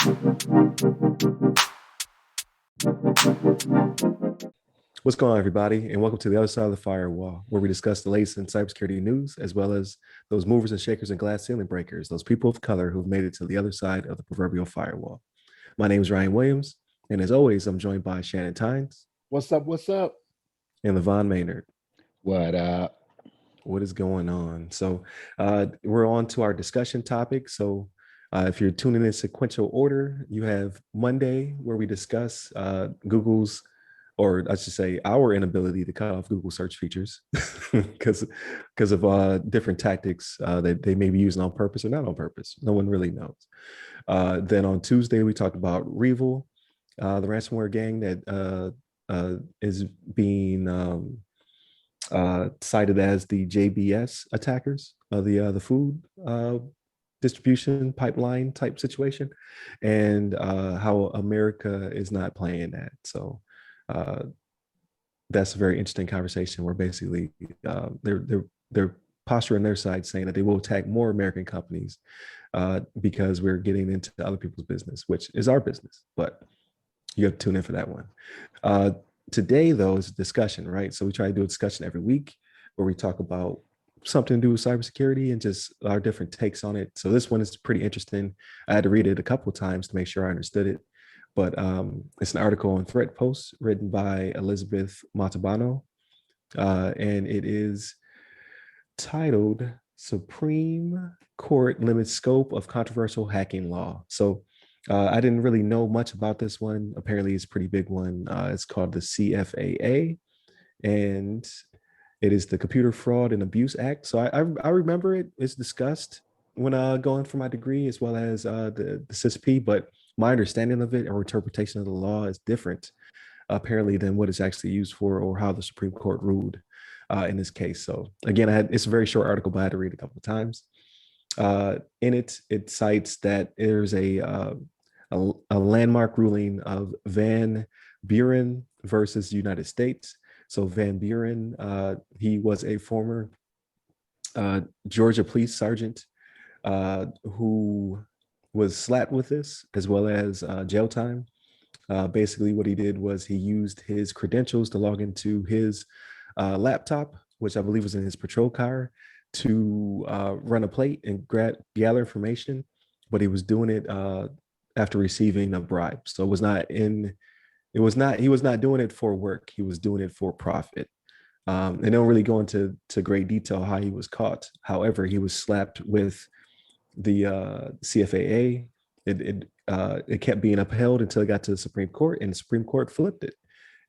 What's going on, everybody, and welcome to the other side of the firewall, where we discuss the latest in cybersecurity news, as well as those movers and shakers and glass ceiling breakers, those people of color who've made it to the other side of the proverbial firewall. My name is Ryan Williams, and as always, I'm joined by Shannon Tynes What's up? What's up? and LeVon Maynard. What up? What is going on? So we're on to our discussion topic. So if you're tuning in sequential order, you have Monday, where we discuss Google's, or I should say our inability to cut off Google search features because of different tactics that they may be using on purpose or not on purpose. No one really knows. Then on Tuesday, we talked about Revil, the ransomware gang that is being cited as the JBS attackers of the food distribution pipeline type situation, and how America is not playing that. So that's a very interesting conversation where basically they're posturing their side, saying that they will attack more American companies because we're getting into other people's business, which is our business. But you have to tune in for that one. Today, though, is a discussion, right? So we try to do a discussion every week where we talk about something to do with cybersecurity and just our different takes on it. So this one is pretty interesting. I had to read it a couple of times to make sure I understood it. But it's an article on Threat Post written by Elizabeth Montalbano, and it is titled Supreme Court Limits Scope of Controversial Hacking Law. So I didn't really know much about this one. Apparently, it's a pretty big one. It's called the CFAA, and it is the Computer Fraud and Abuse Act. So I remember it. It's discussed when going for my degree, as well as the CISP, but my understanding of it or interpretation of the law is different, apparently, than what it's actually used for or how the Supreme Court ruled in this case. So again, it's a very short article, but I had to read it a couple of times. In it cites that there's a landmark ruling of Van Buren versus United States. So Van Buren, he was a former Georgia police sergeant who was slapped with this, as well as jail time. Basically, what he did was he used his credentials to log into his laptop, which I believe was in his patrol car, to run a plate and gather information, but he was doing it after receiving a bribe. So he was not doing it for work. He was doing it for profit. They don't really go into great detail how he was caught. However, he was slapped with the CFAA. It kept being upheld until it got to the Supreme Court, and the Supreme Court flipped it.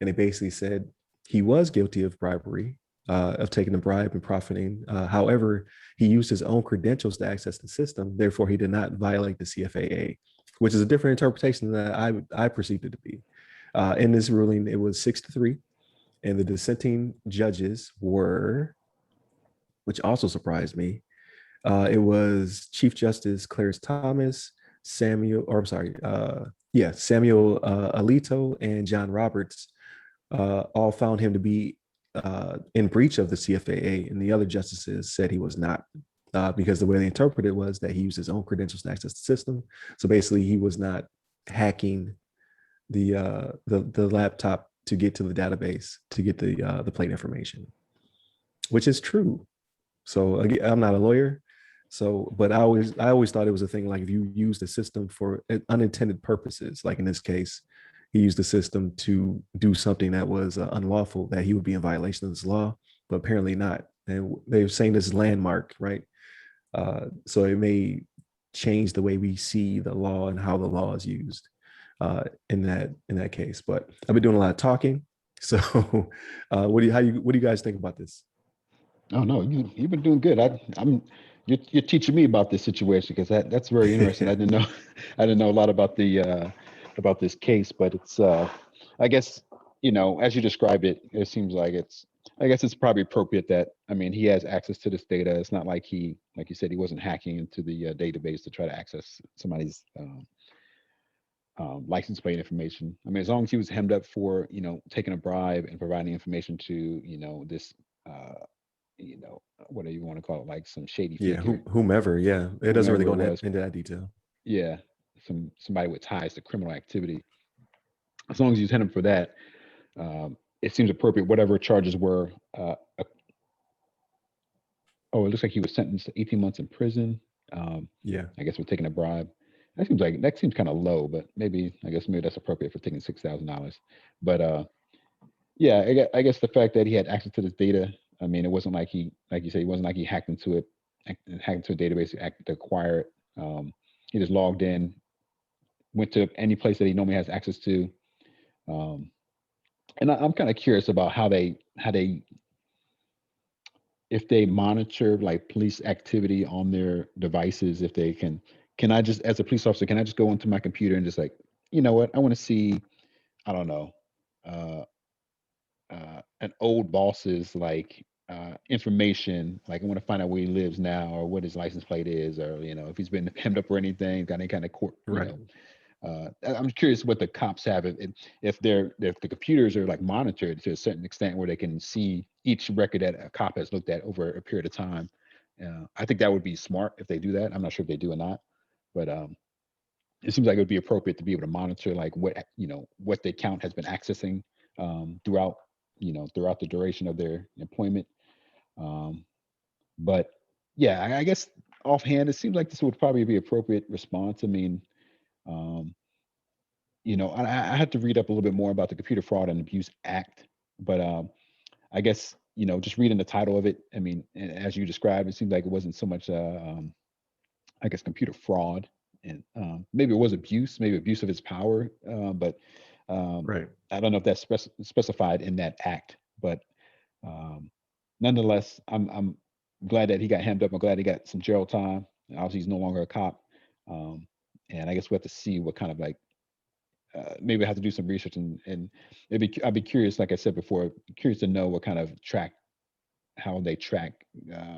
And it basically said he was guilty of bribery, of taking a bribe and profiting. However, he used his own credentials to access the system. Therefore, he did not violate the CFAA, which is a different interpretation than I perceived it to be. In this ruling, it was 6-3, and the dissenting judges were, which also surprised me, it was Chief Justice Clarence Thomas, Samuel Alito, and John Roberts. All found him to be in breach of the CFAA, and the other justices said he was not, because the way they interpreted it was that he used his own credentials to access the system. So basically, he was not hacking the laptop to get to the database to get the plate information, which is true. So again, I'm not a lawyer, but I always thought it was a thing like if you use the system for unintended purposes, like in this case, he used the system to do something that was unlawful, that he would be in violation of this law, but apparently not. And they're saying this is landmark, right? So it may change the way we see the law and how the law is used in that case. But I've been doing a lot of talking. So what do you guys think about this? Oh no, you've been doing good. You're teaching me about this situation, because that's very interesting. I didn't know a lot about this case, but it's I guess, as you described it, it seems like I guess it's probably appropriate that, he has access to this data. It's not like like you said, he wasn't hacking into the database to try to access somebody's license plate information. As long as he was hemmed up for, taking a bribe and providing information to, this whatever you want to call it, like some shady figure. Whomever. Yeah, it doesn't really go into that detail. Yeah, somebody with ties to criminal activity. As long as you hit him for that, it seems appropriate. Whatever charges were. Oh, it looks like he was sentenced to 18 months in prison. Yeah. I guess for taking a bribe. That seems kind of low, but maybe that's appropriate for taking $6,000. But yeah, I guess the fact that he had access to this data. I mean, it wasn't like like you said, it wasn't like he hacked into it, hacked into a database to acquire it. He just logged in, went to any place that he normally has access to. And I'm kind of curious about how they if they monitor like police activity on their devices, if they can I just, as a police officer, can I just go into my computer and just like, you know what, I want to see, I don't know, uh, an old boss's like information, like I want to find out where he lives now or what his license plate is, or if he's been hemmed up or anything, got any kind of court, Right. I'm curious what the cops have if the computers are like monitored to a certain extent where they can see each record that a cop has looked at over a period of time. I think that would be smart if they do that. I'm not sure if they do or not, but it seems like it would be appropriate to be able to monitor like what the account has been accessing throughout throughout the duration of their employment. Um, but yeah, I guess offhand, it seems like this would probably be appropriate response. I mean, um, I had to read up a little bit more about the Computer Fraud and Abuse Act, but I guess just reading the title of it, I mean, as you described, it seemed like it wasn't so much, I guess, computer fraud, and maybe it was abuse, maybe abuse of his power, but Right. I don't know if that's specified in that act. But um, nonetheless, I'm glad that he got hemmed up. I'm glad he got some jail time. Obviously, he's no longer a cop, um, and I guess we have to see what kind of like maybe I have to do some research and I'd be curious, like I said before, curious to know what kind of how they track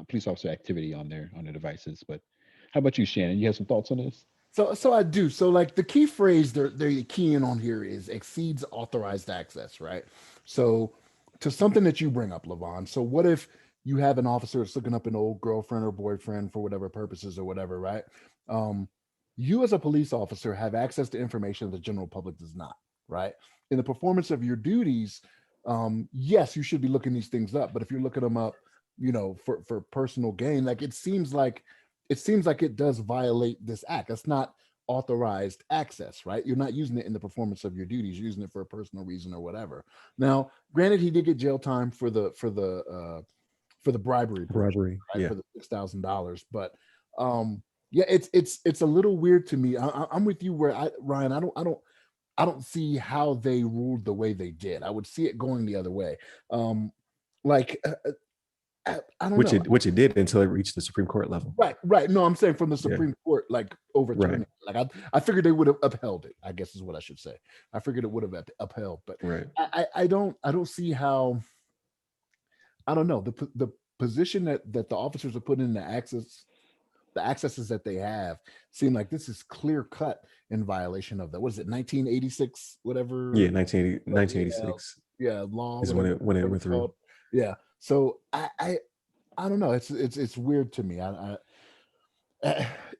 police officer activity on their devices. But how about you, Shannon? You have some thoughts on this? So I do. So like the key phrase they're keying on here is exceeds authorized access, right? So to something that you bring up, LeVon. So what if you have an officer that's looking up an old girlfriend or boyfriend for whatever purposes or whatever, right? Um, you as a police officer have access to information the general public does not, right? In the performance of your duties, yes, you should be looking these things up. But if you're looking them up, for personal gain, like it seems like it does violate this act. That's not authorized access, right? You're not using it in the performance of your duties. You're using it for a personal reason or whatever. Now, granted, he did get jail time for the bribery portion, Robbery. right? Yeah. For the $6,000, but yeah, it's a little weird to me. I'm with you where Ryan, I don't see how they ruled the way they did. I would see it going the other way. Like I don't Which know. it did until it reached the Supreme Court level. Right. No, I'm saying from the Yeah. Supreme Court, like overturning. Right. Like I figured they would have upheld it. I guess is what I should say. I figured it would have upheld, but Right. I don't see how. I don't know the position that the officers are put in the accesses that they have seem like this is clear cut in violation of the what is it 1986 Yeah. whatever 1986 yeah law is whatever, when it whatever went it's through. called. Yeah, so I don't know. It's weird to me.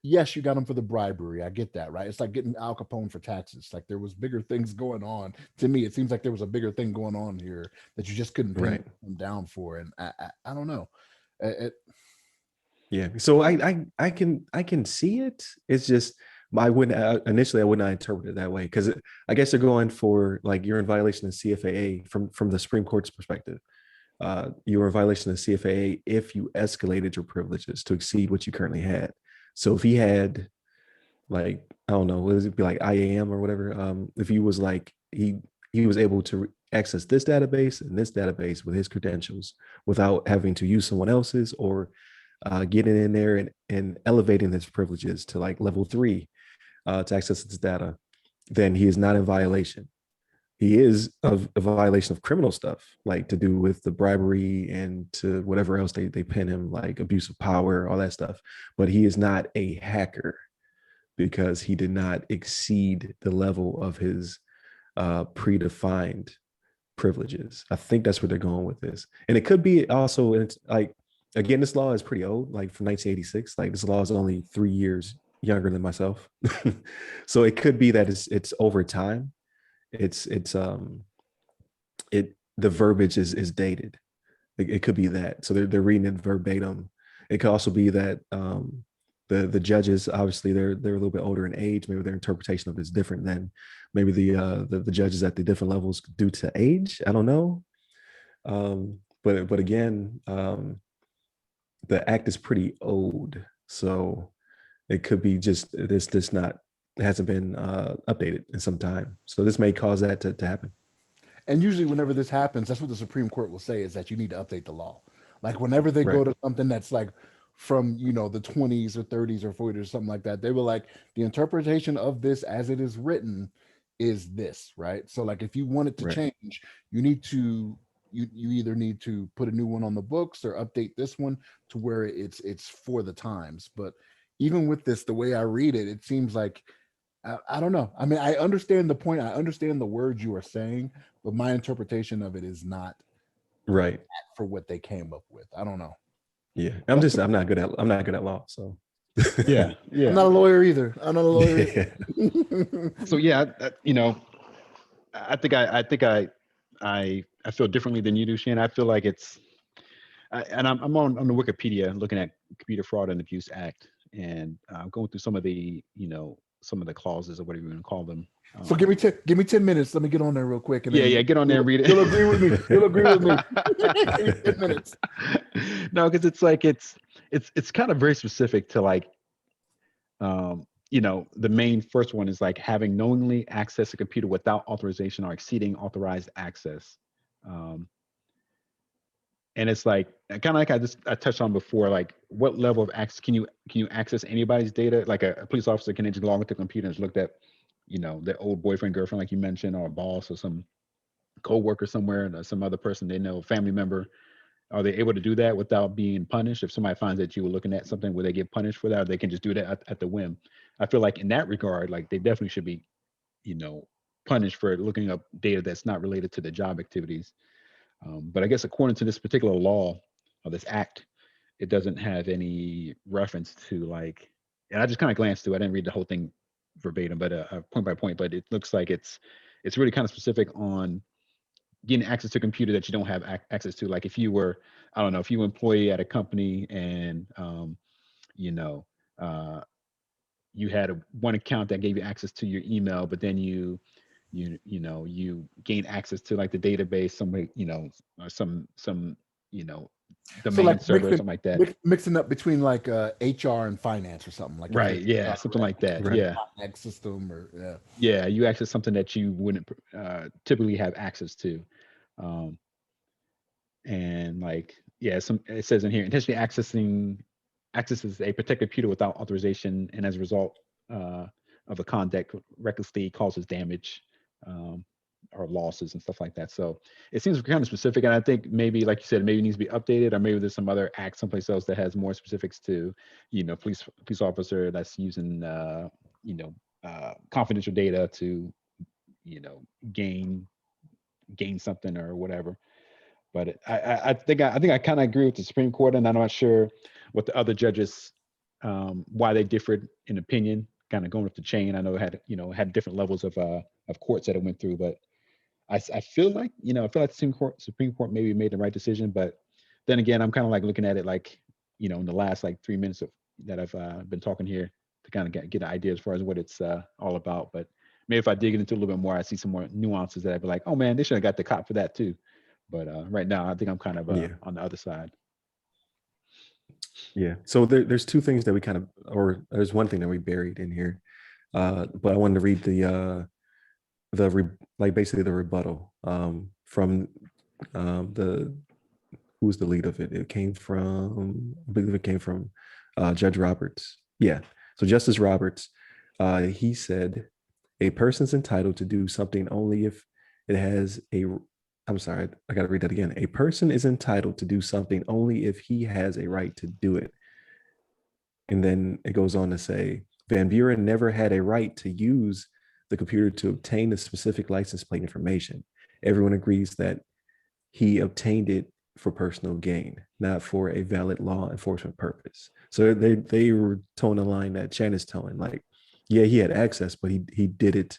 Yes, you got him for the bribery. I get that, right? It's like getting Al Capone for taxes. Like there was bigger things going on. To me, it seems like there was a bigger thing going on here that you just couldn't pin Right. him down for. And I don't know. Yeah. So I can see it. It's just I wouldn't initially I would not interpret it that way because I guess they're going for like you're in violation of CFAA from the Supreme Court's perspective. You were in violation of CFAA if you escalated your privileges to exceed what you currently had. So if he had like I don't know, what does it be like IAM or whatever? If he was like he was able to access this database and this database with his credentials without having to use someone else's or getting in there and elevating his privileges to like level 3 to access this data, then he is not in violation. He is of a violation of criminal stuff, like to do with the bribery and to whatever else they pin him, like abuse of power, all that stuff. But he is not a hacker because he did not exceed the level of his predefined privileges. I think that's where they're going with this. And it could be also, it's like, again, this law is pretty old, like from 1986. Like this law is only 3 years younger than myself. So it could be that it's over time. It's the verbiage is dated. It could be that. So they're reading it verbatim. It could also be that the judges, obviously they're a little bit older in age. Maybe their interpretation of it is different than maybe the judges at the different levels due to age. I don't know. But again, the act is pretty old, so it could be just this not, it hasn't been updated in some time. So this may cause that to happen. And usually, whenever this happens, that's what the Supreme Court will say, is that you need to update the law. Like whenever they Right. go to something that's like from the 20s or 30s or 40s or something like that, they were like, the interpretation of this as it is written is this, right? So like if you want it to Right. change, you need to you either need to put a new one on the books or update this one to where it's for the times. But even with this, the way I read it, it seems like I don't know. I mean, I understand the point. I understand the words you are saying, but my interpretation of it is not Right. for what they came up with. I don't know. Yeah. I'm not good at law. So Yeah, I'm not a lawyer either. I'm not a lawyer. yeah. So yeah, I feel differently than you do, Shane. I feel like and I'm on the Wikipedia looking at Computer Fraud and Abuse Act, and I'm going through some of the some of the clauses or whatever you want to call them. So give me 10 minutes. Let me get on there real quick. And Yeah, then yeah, get on there and read it. You'll agree with me. You'll agree with me. Give me 10 minutes. No, because it's like it's kind of very specific to like the main first one is like having knowingly access a computer without authorization or exceeding authorized access. And it's like kind of like I touched on before, like what level of access can you access anybody's data? Like a police officer can just log into the computer and just look at, their old boyfriend, girlfriend, like you mentioned, or a boss or some co-worker somewhere, or some other person they know, family member. Are they able to do that without being punished? If somebody finds that you were looking at something, will they get punished for that? Or they can just do that at the whim. I feel like in that regard, like they definitely should be, punished for looking up data that's not related to the job activities. But I guess according to this particular law or this act, it doesn't have any reference to like, and I just kind of glanced through. I didn't read the whole thing verbatim, but point by point. But it looks like it's really kind of specific on getting access to a computer that you don't have access to. Like if you were, I don't know, if you were an employee at a company and you know, uh, you had one account that gave you access to your email, but then you gain access to like the database, some way, or some So domain like server or something like that. mixing up between like HR and finance or something like Right. Yeah. Something like that. Right. Yeah. next system or Yeah. You access something that you wouldn't typically have access to. Um, and like, yeah, it says in here, intentionally accesses a protected computer without authorization, and as a result of a conduct recklessly causes damage or losses and stuff like that. So it seems kind of specific, and I think maybe, like you said, maybe it needs to be updated, or maybe there's some other act someplace else that has more specifics to, police officer that's using confidential data to, gain something or whatever. But I think I kind of agree with the Supreme Court, and I'm not sure what the other judges why they differed in opinion. Kind of going up the chain. I know it had different levels of courts that it went through, but I feel like the Supreme Court maybe made the right decision. But then again, I'm kind of like looking at it like in the last like 3 minutes that I've been talking here to kind of get an idea as far as what it's all about. But maybe if I dig into it a little bit more, I see some more nuances that I'd be like, oh man, they should have got the cop for that too. But right now, I think I'm kind of on the other side. Yeah. So there's two things that we kind of, or there's one thing that we buried in here. But I wanted to read basically the rebuttal from who's the lead of it. I believe it came from Judge Roberts. Yeah. So Justice Roberts, he said, a person's entitled to do something only if it has I'm sorry, I got to read that again. A person is entitled to do something only if he has a right to do it. And then it goes on to say, Van Buren never had a right to use the computer to obtain the specific license plate information. Everyone agrees that he obtained it for personal gain, not for a valid law enforcement purpose. So they were towing the line that Shannon's towing, like, yeah, he had access, but he did it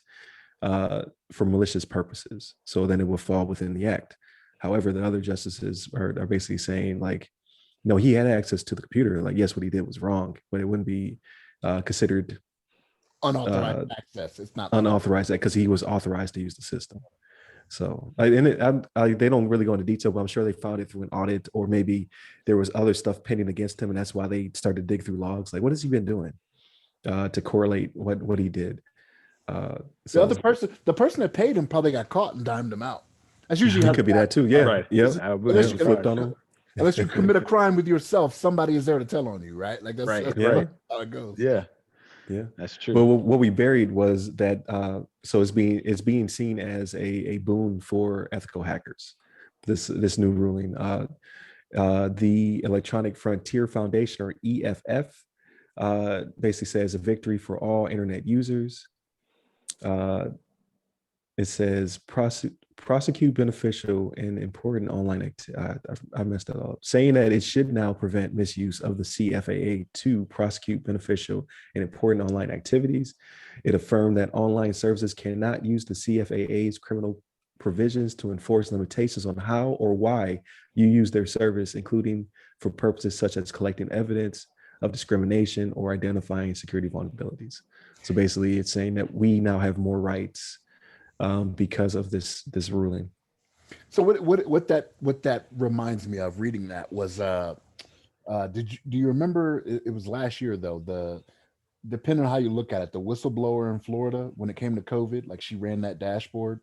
for malicious purposes. So then it will fall within the act. However, the other justices are basically saying, like, no, he had access to the computer. Like, yes, what he did was wrong, but it wouldn't be considered Unauthorized access. It's not unauthorized because he was authorized to use the system. So, they don't really go into detail, but I'm sure they found it through an audit, or maybe there was other stuff pending against him, and that's why they started to dig through logs. Like, what has he been doing to correlate what he did? the So other person. The person that paid him probably got caught and dimed him out. That's usually it how could be that too. Yeah, Right. yeah. I wouldn't Unless have you- Flipped surprised. on him. unless you commit a crime with yourself, somebody is there to tell on you, right? Like that's, Right, that's right. how it goes. Yeah, Yeah. that's true. Well, what we buried was that. So it's being seen as a boon for ethical hackers. This new ruling. The Electronic Frontier Foundation, or EFF, basically says a victory for all internet users. It says prosecute beneficial and important online activity. I messed that up. Saying that it should now prevent misuse of the CFAA to prosecute beneficial and important online activities. It affirmed that online services cannot use the CFAA's criminal provisions to enforce limitations on how or why you use their service, including for purposes such as collecting evidence of discrimination or identifying security vulnerabilities. So basically, it's saying that we now have more rights because of this ruling. So what that reminds me of reading that was do you remember it was last year though, the depending on how you look at it, the whistleblower in Florida when it came to COVID, like she ran that dashboard.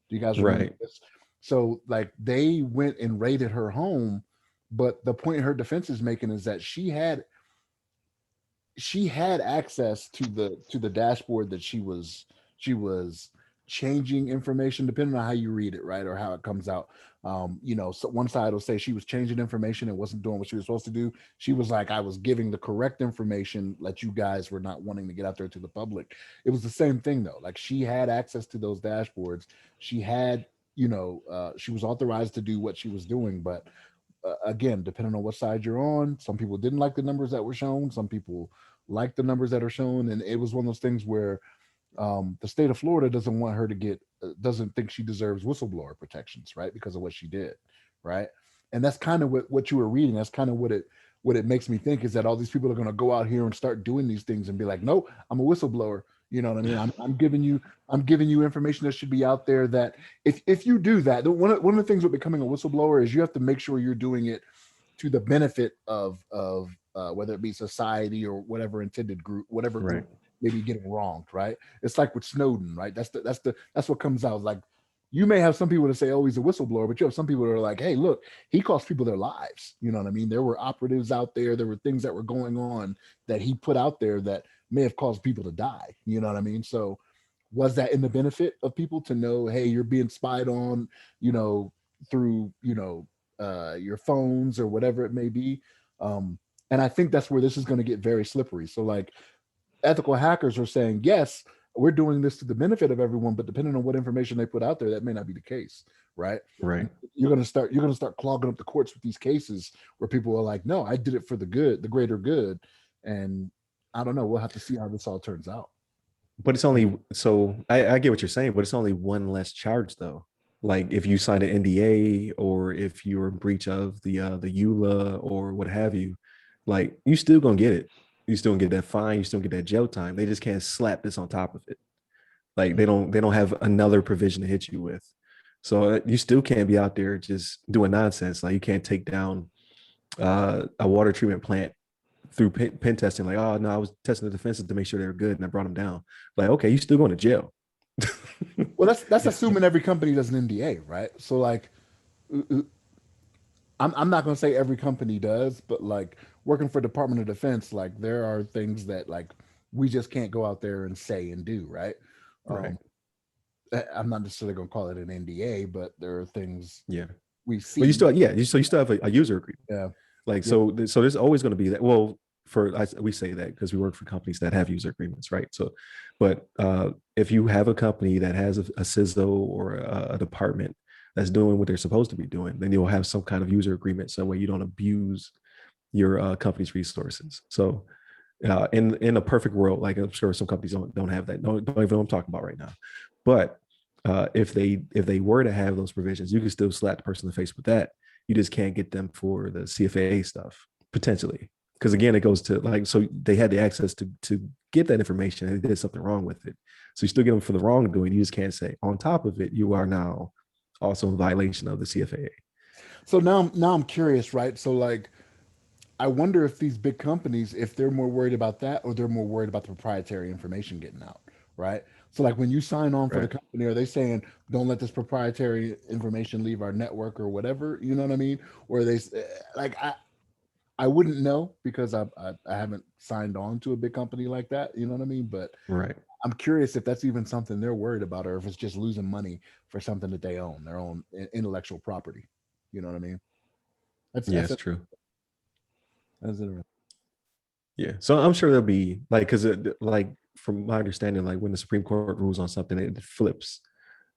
Do you guys remember Right. this? So like they went and raided her home, but the point her defense is making is that she had access to the dashboard, that she was changing information depending on how you read it, right, or how it comes out. So one side will say she was changing information and wasn't doing what she was supposed to do. She was like, I was giving the correct information that you guys were not wanting to get out there to the public. It was the same thing though. Like she had access to those dashboards. She had, she was authorized to do what she was doing, but again, depending on what side you're on, some people didn't like the numbers that were shown. Some people liked the numbers that are shown. And it was one of those things where the state of Florida doesn't want her to doesn't think she deserves whistleblower protections, right? Because of what she did, right? And that's kind of what you were reading. That's kind of what it makes me think, is that all these people are going to go out here and start doing these things and be like, no, I'm a whistleblower. You know what I mean? I'm giving you information that should be out there, that if you do that, one of the things with becoming a whistleblower is you have to make sure you're doing it to the benefit of whether it be society or whatever intended group, whatever Right. group may be getting wronged, right? It's like with Snowden, right? That's what comes out. Like you may have some people that say, oh, he's a whistleblower, but you have some people that are like, hey, look, he cost people their lives. You know what I mean? There were operatives out there. There were things that were going on that he put out there that may have caused people to die. You know what I mean? So was that in the benefit of people to know, hey, you're being spied on, through, your phones or whatever it may be? And I think that's where this is going to get very slippery. So like ethical hackers are saying, yes, we're doing this to the benefit of everyone, but depending on what information they put out there, that may not be the case, right? Right. You're going to start clogging up the courts with these cases where people are like, no, I did it for the greater good. And I don't know. We'll have to see how this all turns out. But it's only, so I get what you're saying, but it's only one less charge though. Like if you sign an NDA, or if you're in breach of the EULA or what have you, like you still gonna get it. You still get that fine. You still get that jail time. They just can't slap this on top of it. Like they don't have another provision to hit you with. So you still can't be out there just doing nonsense. Like you can't take down a water treatment plant through pen testing. Like, oh no, I was testing the defenses to make sure they were good, and I brought them down. Like, okay, you still going to jail. Well, that's assuming every company does an NDA, right? So like, I'm not going to say every company does, but like working for Department of Defense, like there are things that like we just can't go out there and say and do, right? Right. I'm not necessarily going to call it an NDA, but there are things Yeah. we see. Well, you still have a user agreement. Yeah. Like, Yeah. so there's always going to be that. Well, we say that because we work for companies that have user agreements, right? So, but if you have a company that has a CISO or a department that's doing what they're supposed to be doing, then you'll have some kind of user agreement, some way you don't abuse your company's resources. So in a perfect world, like I'm sure some companies don't have that. Don't even know what I'm talking about right now. But if they were to have those provisions, you can still slap the person in the face with that. You just can't get them for the CFAA stuff potentially, because again, it goes to like, so they had the access to get that information and they did something wrong with it. So you still get them for the wrongdoing. You just can't say on top of it you are now also in violation of the CFAA. So now I'm curious, right? So like, I wonder if these big companies, if they're more worried about that or they're more worried about the proprietary information getting out, right? So like when you sign on for the Right. company, are they saying don't let this proprietary information leave our network or whatever? You know what I mean? Or are they like I wouldn't know because I haven't signed on to a big company like that. You know what I mean? But Right. I'm curious if that's even something they're worried about, or if it's just losing money for something that they own, their own intellectual property. You know what I mean? That's Yeah, that's it's true. that's interesting. Yeah. So I'm sure there'll be like, because like from my understanding, like when the Supreme Court rules on something, it flips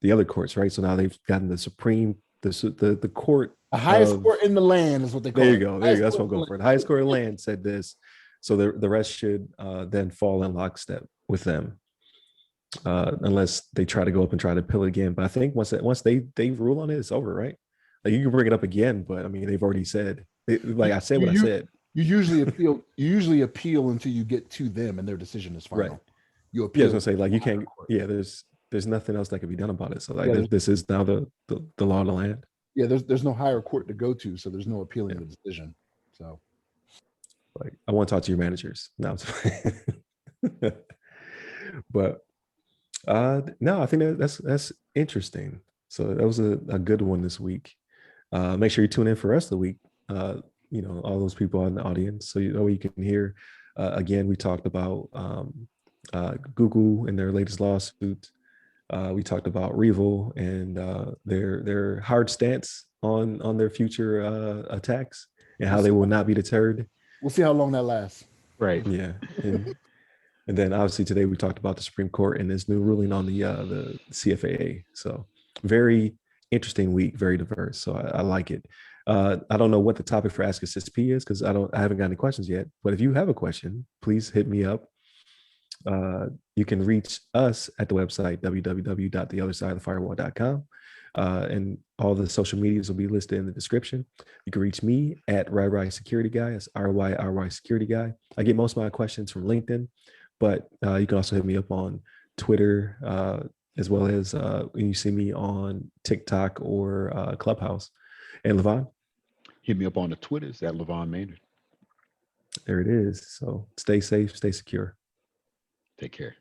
the other courts, right? So now they've gotten the Supreme, the court The highest of, court in the land is what they there call you it. go, there you Highest go. That's court what in I'm the going land. for. The highest court of land said this, so the rest should then fall in lockstep with them, unless they try to go up and try to appeal it again. But I think once they rule on it, it's over, right? Like you can bring it up again, but I mean they've already said like You, I said you what I you said. you usually appeal. You usually appeal until you get to them and their decision is Right. final. You Yeah, I was appeal gonna to say like the you higher can't. court. Yeah, there's nothing else that can be done about it. So like Yeah, this is now the law of the land. there's no higher court to go to, so there's no appealing Yeah. the decision. So Like I want to talk to your managers now. But no, I think that's interesting. So that was a good one this week. Make sure you tune in for the rest of the week. All those people in the audience, so you know you can hear. Again, we talked about Google and their latest lawsuit. We talked about Revo and their hard stance on their future attacks and we'll how they see. will not be deterred. We'll see how long that lasts. Right. Yeah, and then obviously today we talked about the Supreme Court and this new ruling on the CFAA. So very interesting week, very diverse. So I like it. I don't know what the topic for Ask a CSP is because I haven't got any questions yet. But if you have a question, please hit me up. You can reach us at the website www.theothersideofthefirewall.com. And all the social medias will be listed in the description. You can reach me at RyRy Security Guy. That's RYRY Security Guy. I get most of my questions from LinkedIn, but you can also hit me up on Twitter, as well as when you see me on TikTok or Clubhouse. And LeVon, Hit me up on the Twitters at LeVon Maynard. there it is. So stay safe, stay secure. Take care.